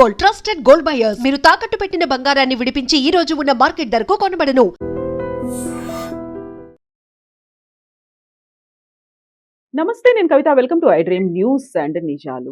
Gold, trusted gold buyers. మీరు తాకట్టు పెట్టిన బంగారాన్ని విడిపించి ఈ రోజు ఉన్న మార్కెట్ ధరకు కొనబడను. నమస్తే, నేను Kavitha. Welcome to I dream news and నిజాలు.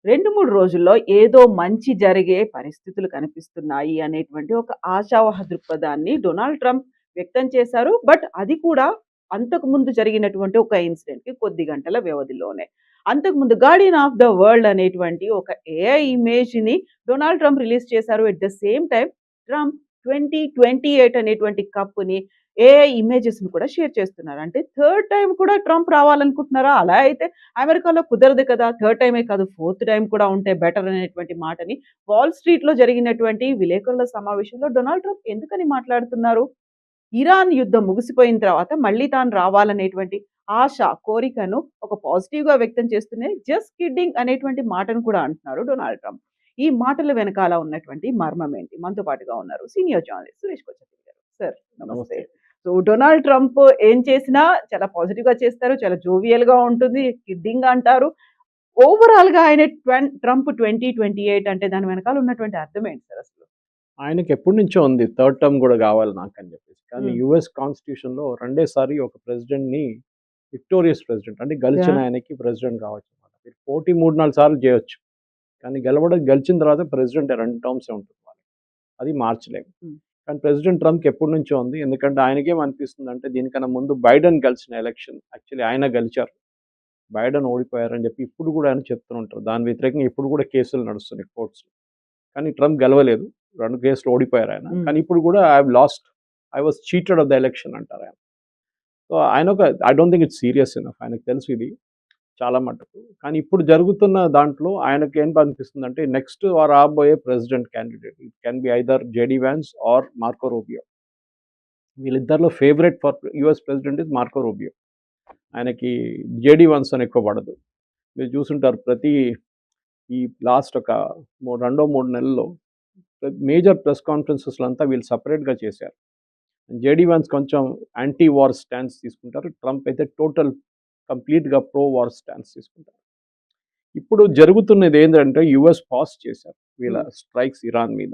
2-3 రోజుల్లో ఏదో మంచి జరిగే పరిస్థితులు కనిపిస్తున్నాయి అనేటువంటి ఒక ఆశావహ దృక్పథాన్ని డొనాల్డ్ ట్రంప్ వ్యక్తం చేశారు. బట్ అది కూడా అంతకుముందు జరిగినటువంటి ఒక ఇన్సిడెంట్‌కి కొద్ది గంటల వ్యవధిలోనే. అంతకుముందు 'గార్డియన్ ఆఫ్ ద వరల్డ్' అనేటువంటి ఒక ఏఐ ఇమేజ్‌ని డొనాల్డ్ ట్రంప్ రిలీజ్ చేశారు. At the same time Trump 2028 అనేటువంటి కప్‌ని ఏఐ ఇమేజెస్‌ని కూడా షేర్ చేస్తున్నారు. అంటే థర్డ్ టైమ్ కూడా ట్రంప్ రావాలనుకుంటున్నారా? అలా అయితే అమెరికాలో కుదరదు కదా! థర్డ్ టైమే కాదు, ఫోర్త్ టైమ్ కూడా ఉంటే బెటర్ అనేటువంటి మాటని వాల్ స్ట్రీట్‌లో జరిగినటువంటి విలేకరుల సమావేశంలో డొనాల్డ్ ట్రంప్ ఎందుకని మాట్లాడుతున్నారు? ఇరాన్ యుద్ధం ముగిసిపోయిన తర్వాత మళ్ళీ తాను రావాలనేటువంటి ఆశ, కోరికను ఒక పాజిటివ్‌గా వ్యక్తం చేస్తూనే జస్ట్ కిడ్డింగ్ అనేటువంటి మాటను కూడా అంటున్నారు డొనాల్డ్ ట్రంప్. ఈ మాటల వెనకాల ఉన్నటువంటి మర్మం ఏంటి? మనతో పాటుగా ఉన్నారు సీనియర్ జర్నలిస్ట్ సురేష్ కొచ్చపల్లి గారు. సార్ నమస్తే. సో డొనాల్డ్ ట్రంప్ ఏం చేసినా చాలా పాజిటివ్‌గా చేస్తారు. చాలా జోవియల్‌గా ఉంటుంది. కిడ్డింగ్ అంటారు. ఓవరాల్‌గా ఆయన ట్రంప్ 2028 అంటే దాని వెనకాల ఉన్నటువంటి అర్థం ఏంటి సార్ అసలు? ఆయనకి ఎప్పటి నుంచో ఉంది థర్డ్ టర్మ్ కూడా కావాలి నాకు అని చెప్పేసి. కానీ యుఎస్ కాన్స్టిట్యూషన్లో రెండేసారి ఒక ప్రెసిడెంట్ని విక్టోరియస్ ప్రెసిడెంట్ అంటే గెలిచిన ఆయనకి ప్రెసిడెంట్ కావచ్చు అనమాట. మీరు పోటీ 3-4 సార్లు చేయొచ్చు, కానీ గెలిచిన తర్వాత ప్రెసిడెంట్ 2 టర్మ్సే ఉంటుంది వాళ్ళకి. అది మార్చలేము. కానీ ప్రెసిడెంట్ ట్రంప్కి ఎప్పటి నుంచో ఉంది. ఎందుకంటే ఆయనకేమనిపిస్తుంది అంటే దీనికన్నా ముందు బైడెన్ గెలిచిన ఎలక్షన్ యాక్చువల్లీ ఆయన గెలిచారు, బైడెన్ ఓడిపోయారని చెప్పి ఇప్పుడు కూడా ఆయన చెప్తూ ఉంటారు. దాని వ్యతిరేకంగా ఇప్పుడు కూడా కేసులు నడుస్తున్నాయి కోర్ట్స్లో. కానీ ట్రంప్ గెలవలేదు, 2 కేసులు ఓడిపోయారు ఆయన. కానీ ఇప్పుడు కూడా I was cheated of the election అంటారు ఆయన. సో ఆయన I don't think it's serious enough. ఆయనకు తెలుసు ఇది చాలా మటుకు. కానీ ఇప్పుడు జరుగుతున్న దాంట్లో ఆయనకి ఏం అనిపిస్తుంది అంటే నెక్స్ట్ రాబోయే president candidate it can be either JD Vance or Marco Rubio. వీళ్ళిద్దరిలో favourite for US president is Marco Rubio. ఆయనకి జేడీ వ్యాన్స్ అని ఎక్కువ పడదు. మీరు చూసుంటారు ఈ లాస్ట్ ఒక 2-3 నెలల్లో మేజర్ ప్రెస్ కాన్ఫరెన్సెస్లో అంతా వీళ్ళు సపరేట్గా చేశారు. జేడీ వ్యాన్స్ కొంచెం యాంటీ వార్ స్టాండ్స్ తీసుకుంటారు, ట్రంప్ అయితే కంప్లీట్గా ప్రో వార్ స్టాండ్స్ తీసుకుంటారు. ఇప్పుడు జరుగుతున్నది ఏంటంటే యుఎస్ పాస్ చేశారు వీళ్ళ స్ట్రైక్స్ ఇరాన్ మీద.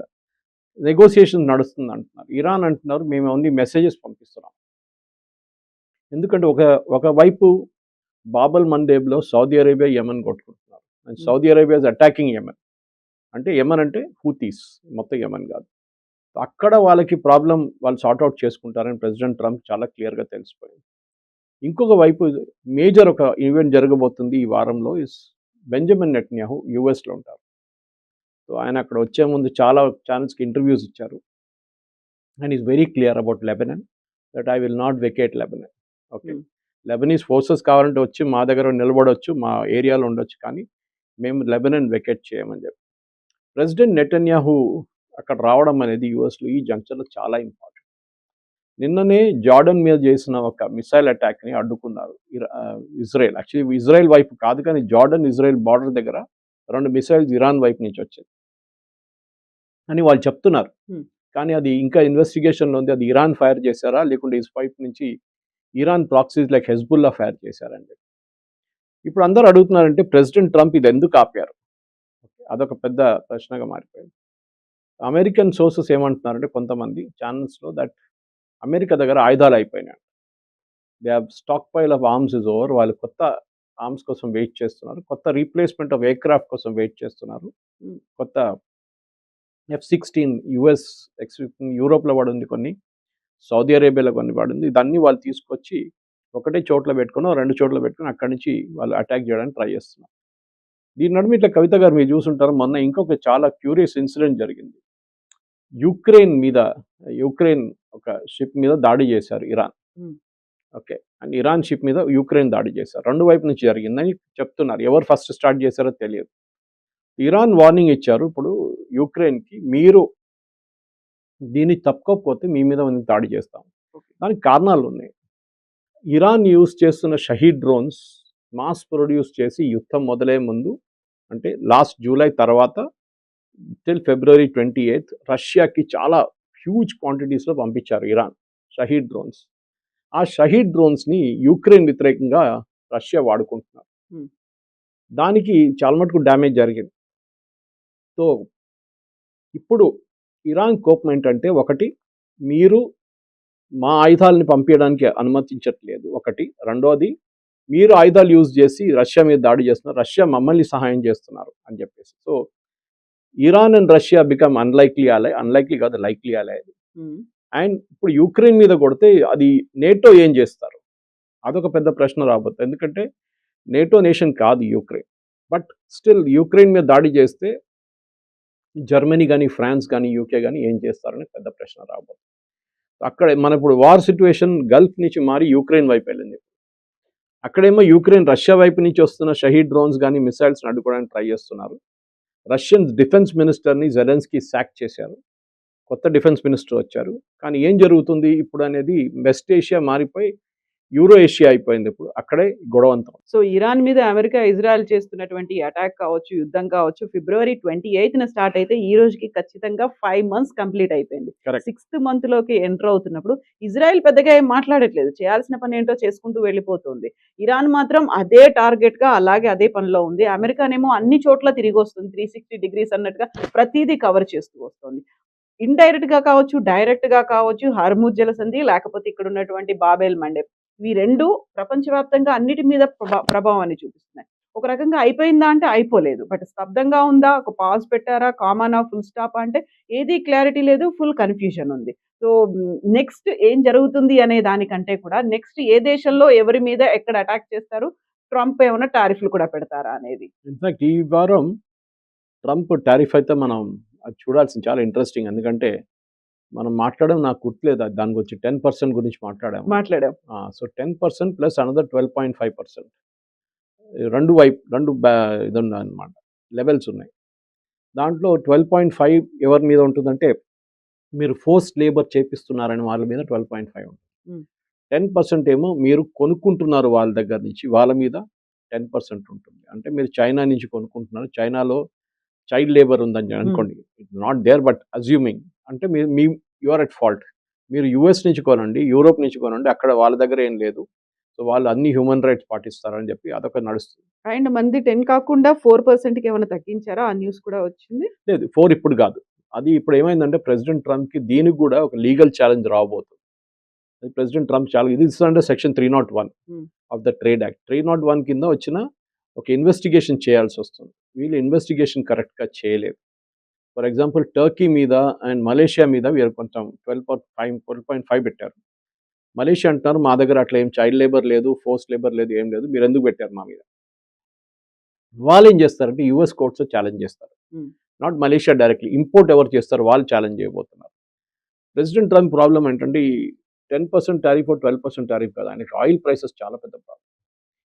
నెగోసియేషన్ నడుస్తుంది అంటున్నారు. ఇరాన్ అంటున్నారు మేము ఓన్లీ మెసేజెస్ పంపిస్తున్నాం. ఎందుకంటే ఒకవైపు బాబల్ మందేబ్లో సౌదీ అరేబియా యెమెన్ కొట్టుకుంటున్నారు. And Saudi Arabia is attacking Yemen. అంటే యెమెన్ అంటే హూతీస్, మొత్తం యెమెన్ కాదు. అక్కడ వాళ్ళకి ప్రాబ్లం వాళ్ళు సార్ట్అవుట్ చేసుకుంటారని ప్రెసిడెంట్ ట్రంప్ చాలా క్లియర్గా తెలిసిపోయింది. ఇంకొక వైపు మేజర్ ఒక ఈవెంట్ జరగబోతుంది ఈ వారంలో. బెంజమిన్ నెటన్యాహు యూఎస్లో ఉంటారు. సో ఆయన అక్కడ వచ్చే ముందు చాలా ఛానల్స్కి ఇంటర్వ్యూస్ ఇచ్చారు. And is very clear about Lebanon that I will not vacate Lebanon. Okay, Lebanese forces కావాలంటే వచ్చి మా దగ్గర నిలబడవచ్చు, మా ఏరియాలో ఉండొచ్చు, కానీ మేము లెబనాన్ వెకేట్ చేయమని చెప్పి. ప్రెసిడెంట్ నెటన్యాహు అక్కడ రావడం అనేది యూఎస్లో ఈ జంక్షన్లో చాలా ఇంపార్టెంట్. నిన్ననే జార్డన్ మీద చేసిన ఒక మిసైల్ అటాక్ని అడ్డుకున్నారు ఇజ్రాయెల్. యాక్చువల్లీ ఇజ్రాయెల్ వైపు కాదు, కానీ జార్డన్ ఇజ్రాయెల్ బార్డర్ దగ్గర 2 మిసైల్స్ ఇరాన్ వైపు నుంచి వచ్చాయి అని వాళ్ళు చెప్తున్నారు. కానీ అది ఇంకా ఇన్వెస్టిగేషన్లో ఉంది. అది ఇరాన్ ఫైర్ చేశారా లేకుంటే ఇస్ వైపు నుంచి Iran proxies like Hezbollah fire చేశారని చెప్పి ఇప్పుడు అందరూ అడుగుతున్నారంటే ప్రెసిడెంట్ ట్రంప్ ఇది ఎందుకు ఆపారు? అదొక పెద్ద ప్రశ్నగా మారిపోయింది. అమెరికన్ సోర్సెస్ ఏమంటున్నారంటే కొంతమంది ఛానల్స్లో దట్ అమెరికా దగ్గర ఆయుధాలు అయిపోయినాయి, they have stock pile of arms is over. వాళ్ళు కొత్త ఆర్మ్స్ కోసం వెయిట్ చేస్తున్నారు, కొత్త రీప్లేస్మెంట్ ఆఫ్ ఎయిర్క్రాఫ్ట్ కోసం వెయిట్ చేస్తున్నారు. కొత్త F-16 యుఎస్ యూరోప్లో పడింది, కొన్ని సౌదీ అరేబియాలో కొన్ని పడింది. ఇదన్నీ వాళ్ళు తీసుకొచ్చి ఒకటే చోట్ల పెట్టుకుని 2 చోట్ల పెట్టుకుని అక్కడి నుంచి వాళ్ళు అటాక్ చేయడానికి ట్రై చేస్తున్నారు. దీని నడుమ ఇట్లా కవిత గారు మీరు చూసుంటారు, మొన్న ఇంకొక చాలా క్యూరియస్ ఇన్సిడెంట్ జరిగింది. యుక్రెయిన్ ఒక షిప్ మీద దాడి చేశారు Iran. Okay, and Iran ship మీద యుక్రెయిన్ దాడి చేశారు. 2 వైపు నుంచి జరిగిందని చెప్తున్నారు. ఎవరు ఫస్ట్ స్టార్ట్ చేశారో తెలియదు. ఇరాన్ వార్నింగ్ ఇచ్చారు ఇప్పుడు యుక్రెయిన్కి, మీరు దీన్ని తప్పుకోకపోతే మీ మీద దాడి చేస్తాం. దానికి కారణాలు ఉన్నాయి. ఇరాన్ యూజ్ చేస్తున్న షహీద్ డ్రోన్స్ మాస్ ప్రొడ్యూస్ చేసి యుద్ధం మొదలయ్యే ముందు, అంటే లాస్ట్ జూలై తర్వాత టిల్ February 28 రష్యాకి చాలా హ్యూజ్ క్వాంటిటీస్లో పంపించారు ఇరాన్ షహీద్ డ్రోన్స్. ఆ షహీద్ డ్రోన్స్ని యుక్రెయిన్ వ్యతిరేకంగా రష్యా వాడుకుంటున్నారు. దానికి చాలా మటుకు డ్యామేజ్ జరిగింది. సో ఇప్పుడు ఇరాన్ కోపం ఏంటంటే, ఒకటి, మీరు మా ఆయుధాలని పంపించడానికి అనుమతించట్లేదు ఒకటి. రెండోది, మీరు ఆయుధాలు యూజ్ చేసి రష్యా మీద దాడి చేస్తున్నారు, రష్యా మమ్మల్ని సహాయం చేస్తున్నారు అని చెప్పేసి. So Iran and Russia become unlikely ally, unlikely కాదు లైక్లీ అలై. అండ్ ఇప్పుడు యుక్రెయిన్ మీద కొడితే అది నేటో ఏం చేస్తారు, అదొక పెద్ద ప్రశ్న రాబోతుంది. ఎందుకంటే నేటో నేషన్ కాదు యుక్రెయిన్, బట్ స్టిల్ యుక్రెయిన్ మీద దాడి చేస్తే జర్మనీ కానీ, ఫ్రాన్స్ కానీ, యూకే కానీ ఏం చేస్తారని పెద్ద ప్రశ్న రాబోతుంది. అక్కడ మన ఇప్పుడు వార్ సిచ్యువేషన్ గల్ఫ్ నుంచి మారి యుక్రెయిన్ వైపు వెళ్ళింది. అక్కడేమో యుక్రెయిన్ రష్యా వైపు నుంచి వస్తున్న షహీద్ డ్రోన్స్ కానీ, మిసైల్స్ అడ్డుకోవడానికి ట్రై చేస్తున్నారు. రష్యన్ డిఫెన్స్ మినిస్టర్ని జెలెన్స్కీ సాక్ చేశారు, కొత్త డిఫెన్స్ మినిస్టర్ వచ్చారు. కానీ ఏం జరుగుతుంది ఇప్పుడు అనేది వెస్ట్ ఏషియా మారిపోయి యూరో ఏషియా అయిపోయింది. ఇప్పుడు అక్కడే గొడవంతం. సో ఇరాన్ మీద అమెరికా, ఇజ్రాయెల్ చేస్తున్నటువంటి అటాక్ కావచ్చు, యుద్ధం కావచ్చు, ఫిబ్రవరి 28న స్టార్ట్ అయితే ఈ రోజుకి ఖచ్చితంగా 5 months కంప్లీట్ అయిపోయింది. Correct. 6th month లోకి ఎంటర్ అవుతున్నప్పుడు ఇజ్రాయెల్ పెద్దగా ఏం మాట్లాడట్లేదు, చేయాల్సిన పని ఏంటో చేసుకుంటూ వెళ్ళిపోతుంది. ఇరాన్ మాత్రం అదే టార్గెట్ గా అలాగే అదే పనిలో ఉంది. అమెరికానేమో అన్ని చోట్ల తిరిగి వస్తుంది, 360 degrees అన్నట్టుగా ప్రతిదీ కవర్ చేస్తూ వస్తుంది. ఇండైరెక్ట్ గా కావచ్చు, డైరెక్ట్ గా కావచ్చు, హర్ముజ్ జలసంధి, లేకపోతే ఇక్కడ ఉన్నటువంటి బాబెల్ మండెబ్, ఇవి రెండు ప్రపంచవ్యాప్తంగా అన్నిటి మీద ప్రభావాన్ని చూపిస్తున్నాయి. ఒక రకంగా అయిపోయిందా అంటే అయిపోలేదు, బట్ స్తబ్దంగా ఉందా, ఒక పాజ్ పెట్టారా, కామానా, ఫుల్ స్టాప్ అంటే ఏది క్లారిటీ లేదు, ఫుల్ కన్ఫ్యూజన్ ఉంది. సో నెక్స్ట్ ఏం జరుగుతుంది అనే దానికంటే కూడా నెక్స్ట్ ఏ దేశంలో ఎవరి మీద ఎక్కడ అటాక్ చేస్తారు, ట్రంప్ ఏమైనా టారిఫ్లు కూడా పెడతారా అనేది. ఇన్ఫాక్ట్ ఈ వారం ట్రంప్ టారిఫ్ అయితే మనం అది చూడాల్సింది, చాలా ఇంట్రెస్టింగ్. ఎందుకంటే మనం మాట్లాడడం నాకు గుర్తులేదు, దాని గురించి 10% గురించి మాట్లాడాము. మాట్లాడాం. So 10% plus another 12.5%. రెండు ఇది ఉందన్నమాట, లెవెల్స్ ఉన్నాయి. దాంట్లో 12.5 ఎవరి మీద ఉంటుందంటే, మీరు ఫోర్స్డ్ లేబర్ చేపిస్తున్నారని వాళ్ళ మీద 12.5 ఉంటుంది. 10% ఏమో మీరు కొనుక్కుంటున్నారు వాళ్ళ దగ్గర నుంచి, వాళ్ళ మీద 10% ఉంటుంది. అంటే మీరు చైనా నుంచి కొనుక్కుంటున్నారు, చైనాలో చైల్డ్ లేబర్ ఉందని అనుకోండి, నాట్ దేర్ బట్ అజ్యూమింగ్, అంటే మీ యు ఆర్ ఎట్ ఫాల్ట్. మీరు యుఎస్ నుంచి కొనండి, యూరోప్ నుంచి కొనండి, అక్కడ వాళ్ళ దగ్గర ఏం లేదు, సో వాళ్ళు అన్ని హ్యూమన్ రైట్స్ పాటిస్తారని చెప్పి అదొక నడుస్తుంది. అండ్ మంది 10 కాకుండా 4%కి ఏమైనా తగ్గించారా, ఆ న్యూస్ కూడా వచ్చింది. లేదు, 4 ఇప్పుడు కాదు. అది ఇప్పుడు ఏమైందంటే ప్రెసిడెంట్ ట్రంప్కి దీనికి కూడా ఒక లీగల్ ఛాలెంజ్ రాబోతుంది. ప్రెసిడెంట్ ట్రంప్ చాలా ఇది ఇస్తుందంటే section 301 of the trade act. 301 కింద వచ్చిన ఒక ఇన్వెస్టిగేషన్ చేయాల్సి వస్తుంది. వీళ్ళు ఇన్వెస్టిగేషన్ కరెక్ట్గా చేయలేదు. ఫర్ ఎగ్జాంపుల్ టర్కీ మీద అండ్ మలేషియా మీద వీరు కొంచెం 12.5 పెట్టారు. మలేషియా అంటున్నారు మా దగ్గర అట్లా ఏం చైల్డ్ లేబర్ లేదు, ఫోర్స్ లేబర్ లేదు, ఏం లేదు, మీరు ఎందుకు పెట్టారు మా మీద. వాళ్ళు ఏం చేస్తారంటే యూఎస్ కోర్ట్స్ ఛాలెంజ్ చేస్తారు, నాట్ మలేషియా డైరెక్ట్లీ. ఇంపోర్ట్ ఎవరు చేస్తారు వాళ్ళు ఛాలెంజ్ చేయబోతున్నారు. ప్రెసిడెంట్ ట్రంప్ ప్రాబ్లం ఏంటంటే ఈ 10% టారిఫ్ 12% టారిఫ్ కదా, ఆయనకి ఆయిల్ ప్రైసెస్ చాలా పెద్ద ప్రాబ్లం.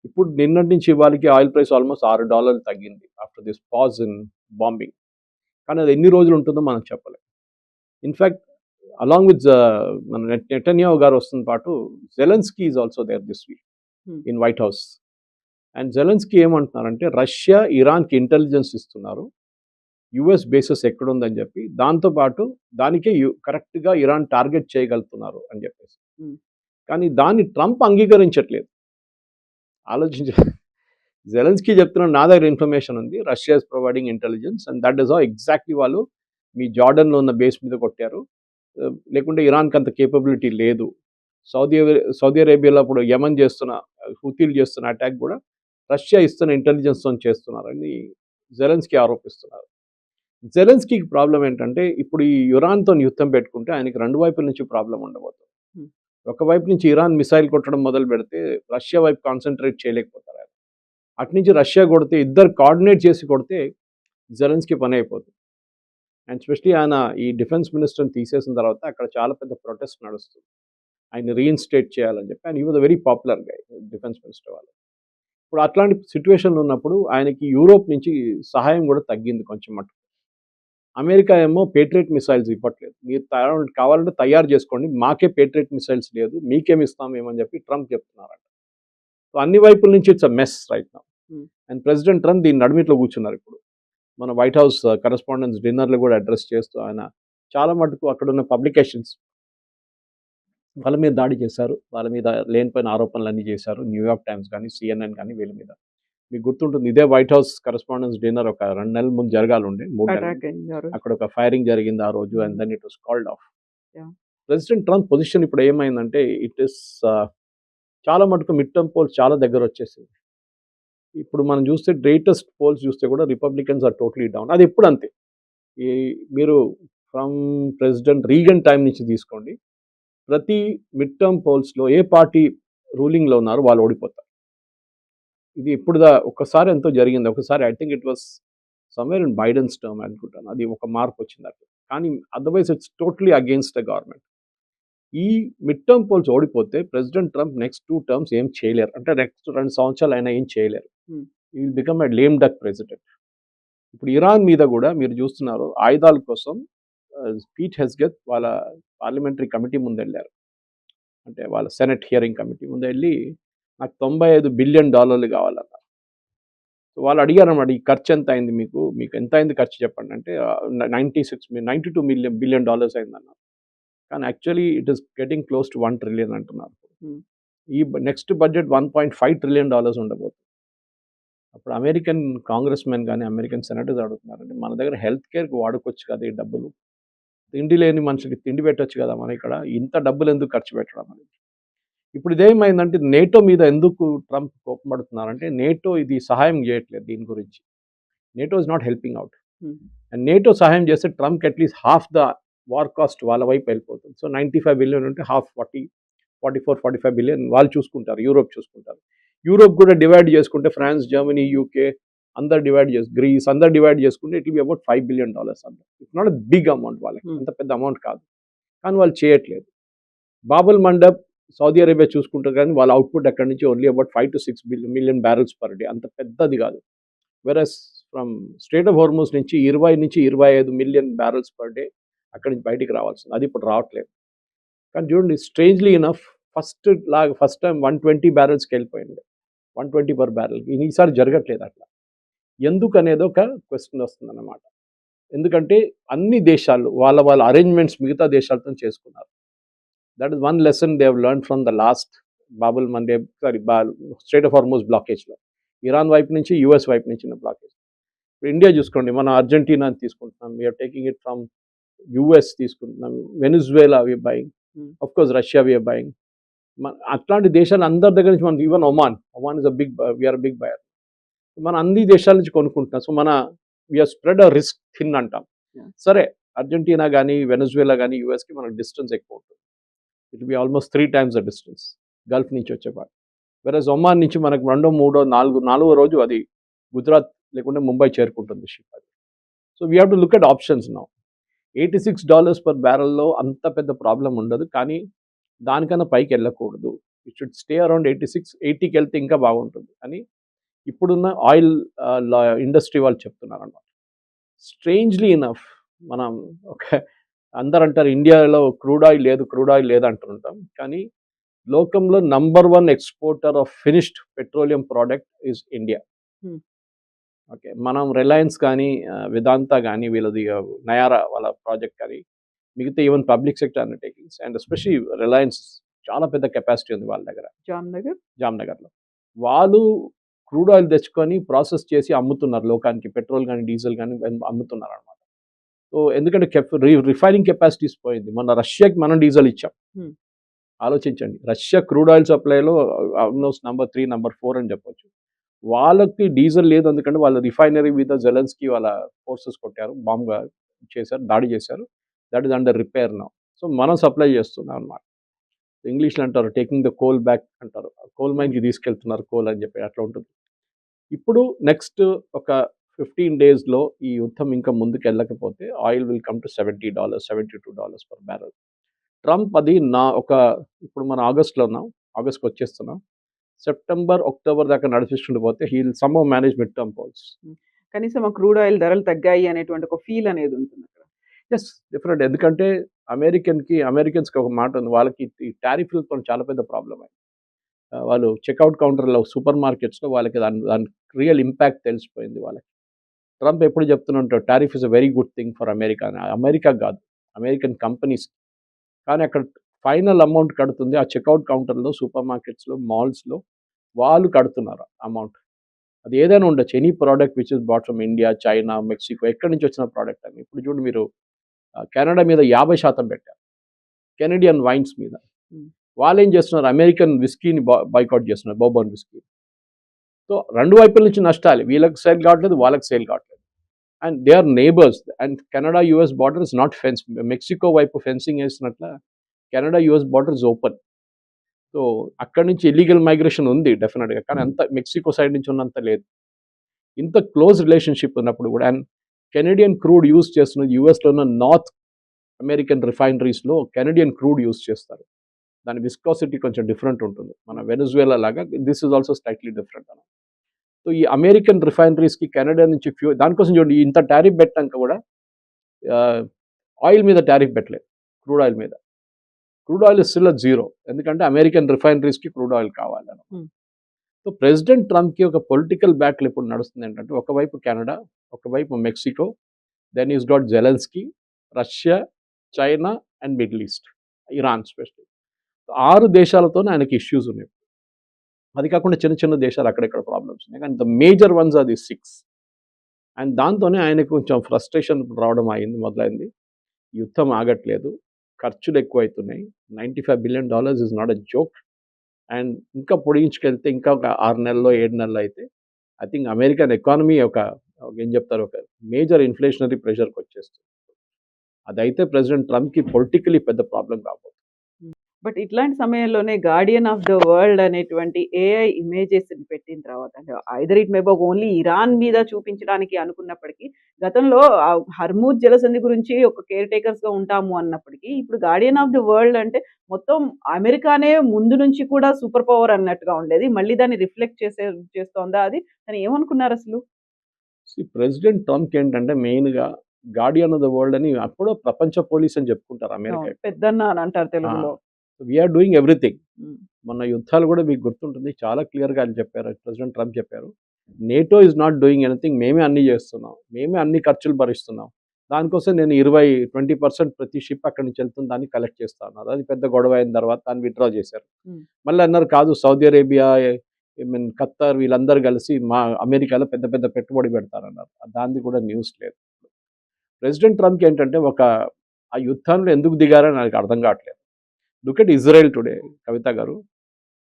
ఇప్పుడు నిన్నటి నుంచి ఇవాళకి ఆయిల్ ప్రైస్ ఆల్మోస్ట్ $6 తగ్గింది after this pause in bombing. కానీ అది ఎన్ని రోజులు ఉంటుందో మనం చెప్పలేం. ఇన్ఫ్యాక్ట్ అలాంగ్ విత్ మన నెటన్యాహు గారు వస్తున్న పాటు Zelensky is also there this week in White House. And Zelensky ఏమంటున్నారంటే రష్యా ఇరాన్కి ఇంటెలిజెన్స్ ఇస్తున్నారు, యుఎస్ బేసెస్ ఎక్కడుందని చెప్పి, దాంతోపాటు దానికే కరెక్ట్గా ఇరాన్ టార్గెట్ చేయగలుగుతున్నారు అని చెప్పేసి. కానీ దాన్ని ట్రంప్ అంగీకరించట్లేదు. ఆలోచించ జెలెన్స్కీ చెప్తున్నాడు నా దగ్గర ఇన్ఫర్మేషన్ ఉంది, Russia is providing intelligence and that is how exactly వాళ్ళు మీ జార్డన్లో ఉన్న బేస్ మీద కొట్టారు, లేకుంటే ఇరాన్కి అంత కేపబిలిటీ లేదు. సౌదీ అరేబియాలో ఇప్పుడు యమన్ చేస్తున్న హూతీలు చేస్తున్న అటాక్ కూడా రష్యా ఇస్తున్న ఇంటెలిజెన్స్తో చేస్తున్నారని జెలెన్స్కీ ఆరోపిస్తున్నారు. జెలెన్స్కీకి ప్రాబ్లం ఏంటంటే ఇప్పుడు ఈ ఇరాన్తో యుద్ధం పెట్టుకుంటే ఆయనకి రెండు వైపుల నుంచి ప్రాబ్లం ఉండబోతుంది. ఒకవైపు నుంచి ఇరాన్ మిసైల్ కొట్టడం మొదలు పెడితే రష్యా వైపు కాన్సన్ట్రేట్ చేయలేకపోతారు ఆయన. అటు నుంచి రష్యా కొడితే ఇద్దరు కోఆర్డినేట్ చేసి కొడితే జెలెన్స్కీ పని అయిపోతుంది. అండ్ స్పెషలీ ఆయన ఈ డిఫెన్స్ మినిస్టర్ని తీసేసిన తర్వాత అక్కడ చాలా పెద్ద ప్రొటెస్ట్ నడుస్తుంది, ఆయన రీఇన్స్టేట్ చేయాలని చెప్పి. ఆయన ఈ was a very popular guy, defence minister వాళ్ళు. ఇప్పుడు అట్లాంటి సిచ్యువేషన్లో ఉన్నప్పుడు ఆయనకి యూరోప్ నుంచి సహాయం కూడా తగ్గింది కొంచెం మటుకు. అమెరికా ఏమో పేట్రియట్ మిసైల్స్ ఇవ్వట్లేదు, మీరు కావాలంటే తయారు చేసుకోండి, మాకే పేట్రియట్ మిసైల్స్ లేదు, మీకేమి ఇస్తామేమని చెప్పి ట్రంప్ చెప్తున్నారంట. సో అన్ని వైపుల నుంచి it's a mess right now. And president Trump దీని నడుమిట్లో కూర్చున్నారు. ఇప్పుడు మన వైట్ హౌస్ కరెస్పాండెన్స్ డిన్నర్లు కూడా అడ్రస్ చేస్తూ ఆయన చాలా మటుకు అక్కడ ఉన్న పబ్లికేషన్స్ వాళ్ళ మీద దాడి చేశారు, వాళ్ళ మీద లేనిపోయిన ఆరోపణలు అన్నీ చేశారు. న్యూయార్క్ టైమ్స్ కానీ, CNN కానీ వీళ్ళ మీద. మీకు గుర్తుంటుంది, ఇదే వైట్ హౌస్ కరెస్పాండెన్స్ డిన్నర్ ఒక 2 నెలల ముందు జరగాలుండే, 3 నెలల అటాక్ అయింది అక్కడ ఒక ఫైరింగ్ జరిగింది ఆ రోజు, and then it was called off. Yeah. President Trump position ఇప్పుడు ఏమైందంటే ఇట్ ఇస్ చాలా మటుకు మిడ్ టర్మ్ పోల్స్ చాలా దగ్గర వచ్చేసింది. ఇప్పుడు మనం చూస్తే లేటెస్ట్ పోల్స్ చూస్తే కూడా రిపబ్లికన్స్ ఆర్ టోటలీ డౌన్. అది ఎప్పుడు అంతే. ఈ మీరు ఫ్రమ్ ప్రెసిడెంట్ రీగన్ టైం నుంచి తీసుకోండి, ప్రతి మిడ్ టర్మ్ పోల్స్లో ఏ పార్టీ రూలింగ్లో ఉన్నారో వాళ్ళు ఓడిపోతారు. ఇది ఇప్పుడు ఒక్కసారి ఎంతో జరిగింది. ఒకసారి I think it was somewhere in Biden's term అనుకుంటాను, అది ఒక మార్పు వచ్చింది అట్లా. కానీ otherwise it's totally against the government. ఈ మిడ్ టర్మ్ పోల్స్ ఓడిపోతే ప్రెసిడెంట్ ట్రంప్ నెక్స్ట్ 2 టర్మ్స్ ఏం చేయలేరు, అంటే నెక్స్ట్ 2 సంవత్సరాలు అయినా ఏం చేయలేరు. He will become a lame duck president. ఇప్పుడు ఇరాన్ మీద కూడా మీరు చూస్తున్నారు, ఆయుధాల కోసం పీట్ హెస్గెత్ వాళ్ళ పార్లమెంటరీ కమిటీ ముందు వెళ్ళారు, అంటే వాళ్ళ సెనెట్ హియరింగ్ కమిటీ ముందు వెళ్ళి నాకు $95 బిలియన్ కావాలన్నారు. సో వాళ్ళు అడిగారు అన్నమాట, ఈ ఖర్చు ఎంత అయింది, మీకు ఎంత అయింది ఖర్చు చెప్పండి అంటే 92 బిలియన్ డాలర్స్ అయిందన్నారు. కానీ actually it is getting close to 1 trillion అంటున్నారు. ఈ నెక్స్ట్ బడ్జెట్ $1.5 ట్రిలియన్ ఉండబోతుంది. అప్పుడు అమెరికన్ కాంగ్రెస్ మెన్ కానీ అమెరికన్ సెనేటర్స్ అడుగుతున్నారంటే, మన దగ్గర హెల్త్ కేర్కి వాడుకోవచ్చు కదా ఈ డబ్బులు, తిండి లేని మనుషులకి తిండి పెట్టచ్చు కదా, మన ఇక్కడ ఇంత డబ్బులు ఎందుకు ఖర్చు పెట్టడం అనేది. ఇప్పుడు ఇదేమైందంటే నేటో మీద ఎందుకు ట్రంప్ కోపపడుతున్నారంటే, నేటో ఇది సహాయం చేయట్లేదు దీని గురించి. NATO is not helping out. And NATO సహాయం చేస్తే ట్రంప్కి at least half the war cost వాళ్ళ వైపు వెళ్ళిపోతుంది. సో 95 బిలియన్ ఉంటే హాఫ్ 44-45 బిలియన్ వాళ్ళు చూసుకుంటారు, యూరోప్ చూసుకుంటారు. యూరోప్ కూడా డివైడ్ చేసుకుంటే ఫ్రాన్స్, జర్మనీ, యూకే అందరు డివైడ్ గ్రీస్ అందరు డివైడ్ చేసుకుంటే it will be about $5 billion అందరు. It's not a big amount, వాళ్ళకి అంత పెద్ద అమౌంట్ కాదు, కానీ వాళ్ళు చేయట్లేదు. బాబుల్ మండప్ సౌదీ అరేబియా చూసుకుంటారు, కానీ వాళ్ళ అవుట్పుట్ అక్కడి నుంచి only about 5 to 6 million barrels per day, అంత పెద్దది కాదు. వెరస్ ఫ్రమ్ స్ట్రేట్ ఆఫ్ హార్మోస్ నుంచి 20 నుంచి 25 మిలియన్ బ్యారెల్స్ పర్ డే అక్కడి నుంచి బయటికి రావాల్సింది, అది ఇప్పుడు రావట్లేదు. కానీ చూడండి, స్ట్రేంజ్లీ ఇనఫ్ ఫస్ట్ టైం 120 బ్యారెల్స్కి వెళ్ళిపోయింది, 120 పర్ బ్యారెల్. ఈసారి జరగట్లేదు అట్లా. ఎందుకు అనేది ఒక క్వశ్చన్ వస్తుంది అన్నమాట. ఎందుకంటే అన్ని దేశాలు వాళ్ళ అరేంజ్మెంట్స్ మిగతా దేశాలతో చేసుకున్నారు. That is one lesson they have learn from the last strait of Hormuz బ్లాకేజ్లో. ఇరాన్ వైపు నుంచి, యుఎస్ వైపు నుంచి ఉన్న బ్లాకేజ్. ఇప్పుడు ఇండియా చూసుకోండి, మనం అర్జెంటీనా తీసుకుంటున్నాం, we're taking it from US తీసుకుంటున్నాం, Venezuela we're buying, of course Russia we're buying. అట్లాంటి దేశాలు అందరి దగ్గర నుంచి మనం, even Oman is a big, we're big buyer. మన అన్ని దేశాల నుంచి కొనుక్కుంటున్నాం. సో మన we're spread a risk thin అంటాం. సరే, అర్జెంటీనా కానీ వెనజువేలా కానీ యుఎస్కి మనకు డిస్టెన్స్ ఎక్కువ ఉంటుంది, it be almost 3 times the distance Gulf నుంచి వచ్చేపాటు. వెరస్ ఒమాన్ నుంచి మనకు 2, 3, 4వ రోజు అది గుజరాత్ లేకుంటే ముంబై చేరుకుంటుంది షిప్ అది. So we have to look at options now. $86 per బ్యారెల్లో అంత పెద్ద ప్రాబ్లం ఉండదు, కానీ దానికన్నా పైకి వెళ్ళకూడదు. ఇట్ షుడ్ స్టే అరౌండ్ 86, 80కి వెళ్తే ఇంకా బాగుంటుంది అని ఇప్పుడున్న ఆయిల్ ఇండస్ట్రీ వాళ్ళు చెప్తున్నారు అన్నమాట. స్ట్రేంజ్లీ ఇనఫ్ మనం అందరు అంటారు ఇండియాలో క్రూడ్ ఆయిల్ లేదు అంటుంటాం, కానీ లోకంలో number 1 exporter of finished petroleum product is India. Okay, మనం రిలయన్స్ కానీ వేదాంత కానీ వీళ్ళది నయారా వాళ్ళ ప్రాజెక్ట్ కానీ మిగతా even public sector undertakings and especially Reliance చాలా పెద్ద కెపాసిటీ ఉంది వాళ్ళ దగ్గర జామ్నగర్లో. వాళ్ళు క్రూడ్ ఆయిల్ తెచ్చుకొని ప్రాసెస్ చేసి అమ్ముతున్నారు లోకానికి, పెట్రోల్ కానీ డీజిల్ కానీ అమ్ముతున్నారు అనమాట. సో ఎందుకంటే రిఫైనింగ్ కెపాసిటీస్ పోయింది. మొన్న రష్యాకి మనం డీజిల్ ఇచ్చాం. ఆలోచించండి, రష్యా క్రూడ్ ఆయిల్ సప్లైలో ఆల్మోస్ట్ నంబర్ 3, నంబర్ 4 అని చెప్పొచ్చు. వాళ్ళకి డీజిల్ లేదు, ఎందుకంటే వాళ్ళ రిఫైనరీ మీద జెలెన్స్కీ వాళ్ళ ఫోర్సెస్ కొట్టారు, బాంబ్ చేశారు, దాడి చేశారు. That is under repair now. So మనం సప్లై చేస్తున్నాం అనమాట. ఇంగ్లీష్లో అంటారు టేకింగ్ ద కోల్ బ్యాక్ అంటారు, కోల్ మైన్కి తీసుకెళ్తున్నారు కోల్ అని చెప్పి, అట్లా ఉంటుంది. ఇప్పుడు నెక్స్ట్ ఒక 15 daysలో ఈ యుద్ధం ఇంకా ముందుకు వెళ్ళకపోతే oil will come to $70, $72 per barrel. Trump అది ఇప్పుడు మనం ఆగస్ట్లో ఉన్నాం, ఆగస్ట్కి వచ్చేస్తున్నాం, సెప్టెంబర్, అక్టోబర్ దాకా నడిపిస్తుండి పోతే he will somehow manage mid term polls. కనీసం ఆ క్రూడ్ ఆయిల్ ధరలు తగ్గాయి అనేటువంటి ఒక ఫీల్ అనేది ఉంటుంది అక్కడ. Yes, different. ఎందుకంటే అమెరికన్స్కి ఒక మాట ఉంది, వాళ్ళకి ఈ టారిఫ్లతో చాలా పెద్ద ప్రాబ్లం అయింది. వాళ్ళు చెక్అవుట్ కౌంటర్లో సూపర్ మార్కెట్స్లో వాళ్ళకి దాని రియల్ ఇంపాక్ట్ తెలిసిపోయింది వాళ్ళకి. ట్రంప్ ఎప్పుడు చెప్తుంటాడు tariff is a very good thing for America. America కాదు, అమెరికన్ కంపెనీస్. కానీ అక్కడ ఫైనల్ అమౌంట్ కడుతుంది ఆ చెక్అవుట్ కౌంటర్లో, సూపర్ మార్కెట్స్లో, మాల్స్లో వాళ్ళు కడుతున్నారు అమౌంట్. అది ఏదైనా ఉండొచ్చు, any product which is bought from India, China, Mexico, ఎక్కడి నుంచి వచ్చిన ప్రోడక్ట్ అని. ఇప్పుడు చూడండి మీరు కెనడా మీద 50% పెట్టారు, కెనడియన్ వైన్స్ మీద. వాళ్ళు ఏం చేస్తున్నారు, అమెరికన్ విస్కీని బాయ్కాట్ చేస్తున్నారు, బౌర్బన్ విస్కీ. సో రెండు వైపుల నుంచి నష్టాలు, వీళ్ళకి సేల్ కావట్లేదు, వాళ్ళకి సేల్ కావట్లేదు. And they are neighbours. And Canada US border is not fence. Mexico వైపు ఫెన్సింగ్ వేసినట్ల Canada US border is open. So అక్కడి నుంచి ఇల్లీగల్ మైగ్రేషన్ ఉంది డెఫినెట్గా, కానీ అంత మెక్సికో సైడ్ నుంచి ఉన్నంత లేదు. ఇంత క్లోజ్ రిలేషన్షిప్ ఉన్నప్పుడు కూడా. అండ్ కెనడియన్ క్రూడ్ యూజ్ చేస్తున్నది యూఎస్లో ఉన్న నార్త్ అమెరికన్ రిఫైనరీస్లో కెనడియన్ క్రూడ్ యూజ్ చేస్తారు. దాని విస్కాసిటీ కొంచెం డిఫరెంట్ ఉంటుంది, మన వెనజువేలా లాగా this is also slightly different అన్న. సో ఈ అమెరికన్ రిఫైనరీస్కి కెనడా నుంచి దానికోసం చూడండి, ఇంత టారిఫ్ పెట్టాక కూడా ఆయిల్ మీద టారిఫ్ పెట్టలేదు, క్రూడ్ ఆయిల్ మీద. క్రూడ్ ఆయిల్ స్టిల్ జీరో, ఎందుకంటే అమెరికన్ రిఫైనరీస్కి క్రూడ్ ఆయిల్ కావాలని. సో ప్రెసిడెంట్ ట్రంప్కి ఒక పొలిటికల్ బ్యాటిల్ ఇప్పుడు నడుస్తుంది ఏంటంటే, ఒకవైపు కెనడా, ఒకవైపు Mexico, then is got Zelensky, Russia, China and Middle East, Iran specially. 6 దేశాలతోనే ఆయనకి ఇష్యూస్ ఉన్నాయి. అది కాకుండా చిన్న చిన్న దేశాలు అక్కడెక్కడ ప్రాబ్లమ్స్ ఉన్నాయి, కానీ the major ones are the 6. అండ్ దాంతోనే ఆయనకు కొంచెం ఫ్రస్ట్రేషన్ రావడం మొదలైంది. యుద్ధం ఆగట్లేదు, ఖర్చులు ఎక్కువ అవుతున్నాయి. $95 billion is not a joke. And ఇంకా పొడిగించుకెళ్తే ఇంకా ఒక 6 నెలల్లో 7 నెలలు అయితే ఐ థింక్ అమెరికన్ ఎకానమీ ఏం చెప్తారు, ఒక మేజర్ ఇన్ఫ్లేషనరీ ప్రెషర్కి వచ్చేస్తుంది. అదైతే ప్రెసిడెంట్ ట్రంప్కి పొలిటికలీ పెద్ద ప్రాబ్లం కాబోతుంది. బట్ ఇట్లాంటి సమయంలోనే గార్డియన్ ఆఫ్ ద వరల్డ్ అనేటువంటి ఏఐ ఇమేజెస్ పెట్టిన తర్వాత, అంటే either it may be only Iran మీద చూపించడానికి అనుకున్నప్పటికీ, గతంలో హర్మూజ్ జలసంధి గురించి ఒక కేర్ టేకర్స్ గా ఉంటాము అన్నప్పటికీ, ఇప్పుడు గార్డియన్ ఆఫ్ ద వరల్డ్ అంటే మొత్తం అమెరికానే ముందు నుంచి కూడా సూపర్ పవర్ అన్నట్టుగా ఉండేది. మళ్ళీ దాన్ని రిఫ్లెక్ట్ చేస్తోందా అది? అని ఏమనుకున్నారు అసలు? ప్రెసిడెంట్ ట్రంప్ ఏంటంటే మెయిన్గా గార్డియన్ ఆఫ్ ద వరల్డ్ అని అప్పుడు ప్రపంచ పోలీస్ అని చెప్పుకుంటారు అమెరికా. పెద్దన్న అని అంటారు తెలుగులో. We're doing everything. మొన్న యుద్ధాలు కూడా మీకు గుర్తుంటుంది, చాలా క్లియర్గా ఆయన చెప్పారు, ప్రెసిడెంట్ ట్రంప్ చెప్పారు, NATO is not doing anything, మేమే అన్ని చేస్తున్నాం, మేమే అన్ని ఖర్చులు భరిస్తున్నాం, దానికోసం నేను 20% ప్రతి షిప్ అక్కడి నుంచి వెళ్తుంది దాన్ని కలెక్ట్ చేస్తా అన్నారు. అది పెద్ద గొడవ అయిన తర్వాత దాన్ని విత్డ్రా చేశారు. మళ్ళీ అన్నారు కాదు, సౌదీ అరేబియా, ఖత్తర్ వీళ్ళందరూ కలిసి మా అమెరికాలో పెద్ద పెద్ద పెట్టుబడి పెడతారన్నారు. దాన్ని కూడా న్యూస్ లేదు. ప్రెసిడెంట్ ట్రంప్కి ఏంటంటే ఆ యుద్ధంలో ఎందుకు దిగారని నాకు అర్థం కావట్లేదు. లుక్ ఎట్ ఇజ్రాయెల్ టుడే, కవిత గారు.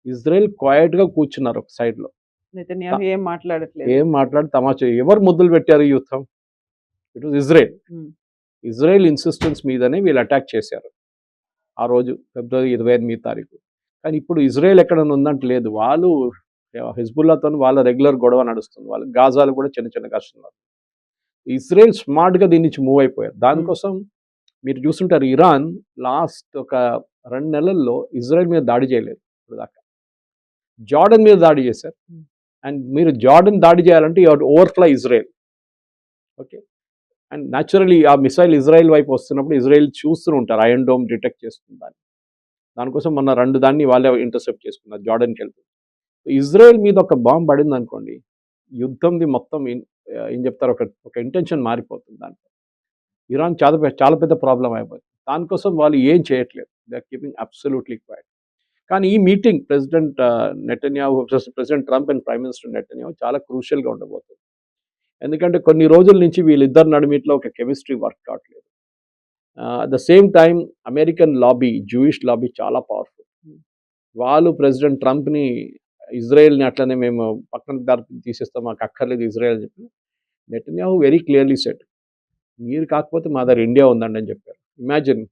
ఇజ్రాయెల్ క్వైట్గా కూర్చున్నారు ఒక సైడ్లో, ఏం మాట్లాడట్లేదు, ఏం మాట్లాడి తమాషా. ఎవరు ముద్దులు పెట్టారు ఈ యుద్ధం? It was Israel. Israel insistence మీదనే వీళ్ళు అటాక్ చేశారు ఆ రోజు, ఫిబ్రవరి 28 తారీఖు. కానీ ఇప్పుడు ఇజ్రాయెల్ ఎక్కడైనా ఉందంటే లేదు, వాళ్ళు హిజ్బుల్లాతో వాళ్ళ రెగ్యులర్ గొడవ నడుస్తుంది, వాళ్ళు గాజాలు కూడా చిన్న చిన్న ఘర్షణలు. ఇజ్రాయెల్ స్మార్ట్గా దీని నుంచి మూవ్ అయిపోయారు. దానికోసం మీరు చూస్తుంటారు, ఇరాన్ లాస్ట్ ఒక 2 నెలల్లో ఇజ్రాయెల్ మీద దాడి చేయలేదు ఇప్పుడు దాకా, జార్డన్ మీద దాడి చేశారు. అండ్ మీరు జార్డన్ దాడి చేయాలంటే you have to overfly Israel. Okay, and naturally ఆ మిసైల్ ఇజ్రాయెల్ వైపు వస్తున్నప్పుడు ఇజ్రాయెల్ చూస్తూ ఉంటారు, ఐరన్ డోమ్ డిటెక్ట్ చేస్తుంది దాన్ని. దానికోసం మొన్న 2 దాన్ని వాళ్ళే ఇంటర్సెప్ట్ చేసుకున్నారు, జార్డన్కి వెళ్తుంది. ఇజ్రాయెల్ మీద ఒక బాంబు పడింది అనుకోండి, యుద్ధంది మొత్తం ఏం చెప్తారు, ఒక ఇంటెన్షన్ మారిపోతుంది. దాంట్లో ఇరాన్ చాలా పెద్ద ప్రాబ్లం అయిపోతుంది. దానికోసం వాళ్ళు ఏం చేయట్లేదు, they are keeping absolutely quiet. కానీ ఈ meeting president president Trump and prime minister Netanyahu చాలా క్రూషియల్గా ఉండబోతుంది. ఎందుకంటే కొన్ని రోజుల నుంచి వీళ్ళిద్దరు నడుమిట్లో ఒక కెమిస్ట్రీ వర్క్ కావట్లేదు. At the same time American lobby, Jewish lobby చాలా పవర్ఫుల్. వాళ్ళు ప్రెసిడెంట్ ట్రంప్ని, ఇజ్రాయెల్ని అట్లనే మేము పక్కన దారి తీసేస్తాం, మాకు అక్కర్లేదు ఇజ్రాయెల్ అని చెప్పి నెటన్యాహు వెరీ క్లియర్లీ సెట్, మీరు కాకపోతే మా దగ్గర ఇండియా ఉందండి అని చెప్పారు. ఇమాజిన్,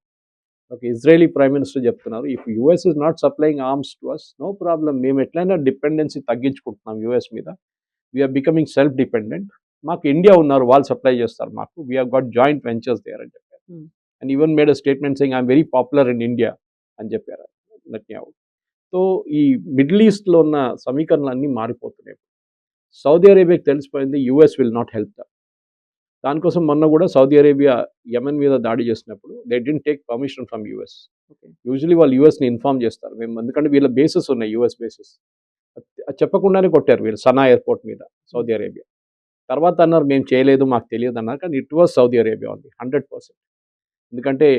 ఒక ఇజ్రాయలీ ప్రైమ్ మినిస్టర్ చెప్తున్నారు, if US is not supplying arms to us, no problem, మేము ఎట్లయినా డిపెండెన్సీ తగ్గించుకుంటున్నాం యూఎస్ మీద, వీఆర్ బికమింగ్ సెల్ఫ్ డిపెండెంట్, మాకు ఇండియా ఉన్నారు, వాళ్ళు సప్లై చేస్తారు మాకు, we have got joint ventures there అని చెప్పారు. And even made a statement saying I'm very popular in India అని చెప్పారు నెటన్యాహు. సో ఈ మిడిల్ ఈస్ట్లో ఉన్న సమీకరణలన్నీ మారిపోతున్నాయి. సౌదీ అరేబియాకి తెలిసిపోయింది US will not help them. దానికోసం మొన్న కూడా సౌదీ అరేబియా యెమెన్ మీద దాడి చేసినప్పుడు they didn't take permission from US. Usually వాళ్ళు యూఎస్ని ఇన్ఫార్మ్ చేస్తారు, మేము ఎందుకంటే వీళ్ళ బేసెస్ ఉన్నాయి, యూఎస్ బేసెస్. అది చెప్పకుండానే కొట్టారు వీళ్ళు సనా ఎయిర్పోర్ట్ మీద సౌదీ అరేబియా. తర్వాత అన్నారు మేము చేయలేదు, మాకు తెలియదు అన్నారు. కానీ ఇట్ వాజ్ సౌదీ అరేబియా ఉంది 100%. ఎందుకంటే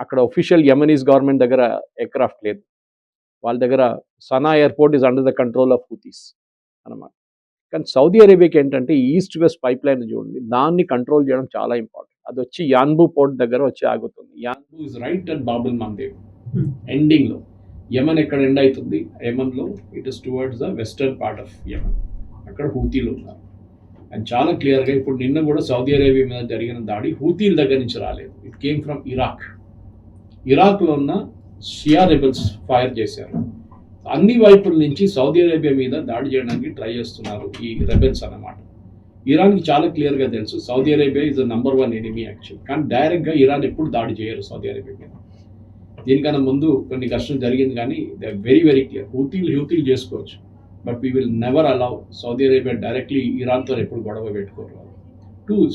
అక్కడ ఒఫిషియల్ యెమెనీస్ గవర్నమెంట్ దగ్గర ఎయిర్క్రాఫ్ట్ లేదు, వాళ్ళ దగ్గర Sanaa airport is under the control of Houthis అన్నమాట. కానీ సౌదీ అరేబియాకి ఏంటంటే ఈస్ట్ వెస్ట్ పైప్ లైన్ చూడండి, దాన్ని కంట్రోల్ చేయడం చాలా ఇంపార్టెంట్. అది వచ్చి యాన్బు పోర్ట్ దగ్గర వచ్చి ఆగుతుంది. Yanbu is right at Bab el Mandeb ఎండింగ్లో. యమన్ ఎక్కడ ఎండ్ అవుతుంది, యమన్లో it is towards the western part of Yemen. అక్కడ హూతీలు ఉన్నారు. అండ్ చాలా క్లియర్గా ఇప్పుడు నిన్న కూడా సౌదీ అరేబియా మీద జరిగిన దాడి హూతీల దగ్గర నుంచి రాలేదు, ఇట్ కేమ్ ఫ్రమ్ ఇరాక్. ఇరాక్లో ఉన్న షియా రెబల్స్ ఫైర్ చేశారు. అన్ని వైపుల నుంచి సౌదీ అరేబియా మీద దాడి చేయడానికి ట్రై చేస్తున్నారు ఈ రెబెల్స్ అన్నమాట. ఇరాన్కి చాలా క్లియర్గా తెలుసు Saudi Arabia is the number 1 enemy actual. కానీ డైరెక్ట్గా ఇరాన్ ఎప్పుడు దాడి చేయరు సౌదీ అరేబియా మీద. దీనికన్నా ముందు కొన్ని కష్టం జరిగింది, కానీ they are very very clear. హూతీలు చేసుకోవచ్చు, but we will never allow Saudi Arabia directly ఇరాన్తో ఎప్పుడు గొడవ పెట్టుకోరు.